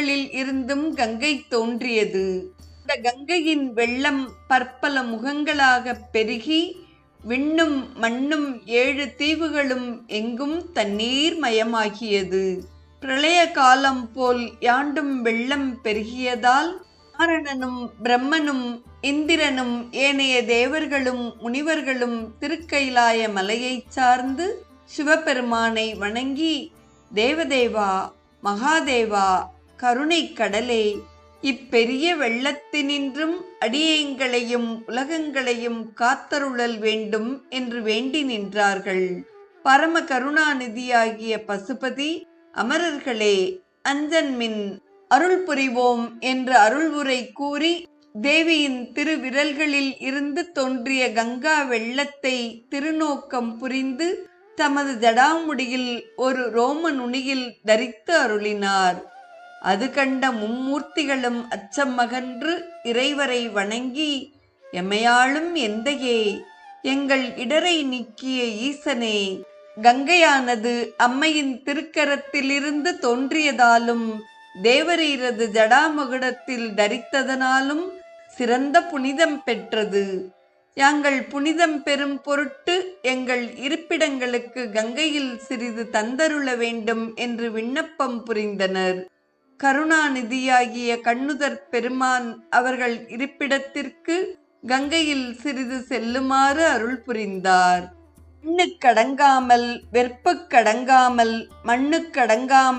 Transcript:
திசைகளில் இருந்தும் கங்கை தோன்றியது. அந்த கங்கையின் வெள்ளம் பற்பல முகங்களாகப் பெருகி விண்ணும் மண்ணும் 7 தீவுகளும் எங்கும் தண்ணீர் மயமாகியது. பிரளய காலம் போல் யாண்டும் வெள்ளம் பெருகியதால் நாரணனும் பிரம்மனும் இந்திரனும் ஏனைய தேவர்களும் முனிவர்களும் திருக்கைலாய மலையைச் சார்ந்து சிவபெருமானை வணங்கி, தேவதேவா, மகாதேவா, கருணை கடலே, இப்பெரிய வெள்ளத்தினின்றும் அடியேங்களையும் உலகங்களையும் காத்தருளல் வேண்டும் என்று வேண்டி நின்றார்கள். பரம கருணாநிதியாகிய பசுபதி, அமரர்களே, அஞ்சன்மின் அருள் புரிவோம் என்று அருள் உரை கூறி, தேவியின் திருவிரல்களில் இருந்து தோன்றிய கங்கா வெள்ளத்தை திருநோக்கம் புரிந்து தமது ஜடாமுடியில் ஒரு ரோம நுனியில் தரித்து அருளினார். அது கண்ட மும்மூர்த்திகளும் அச்சம் அகன்று இறைவரை வணங்கி, எமையாளும் எந்தையே, எங்கள் இடரை நீக்கிய ஈசனே, கங்கையானது அம்மையின் திருக்கரத்திலிருந்து தோன்றியதாலும் தேவரீரது ஜடாமகுடத்தில் தரித்ததனாலும் சிறந்த புனிதம் பெற்றது. யாங்கள் புனிதம் பெறும் பொருட்டு எங்கள் இருப்பிடங்களுக்கு கங்கையில் சிறிது தந்தருள வேண்டும் என்று விண்ணப்பம் புரிந்தனர். கருணாநிதியாகிய கண்ணுதர் பெருமான் அவர்கள் இருப்பிடத்திற்கு கங்கையில் சிறிது செல்லுமாறு அருள் புரிந்தார். விண்ணுக்கடங்காமல், வெற்புக்கடங்காமல், மண்ணுக்கடங்காமல்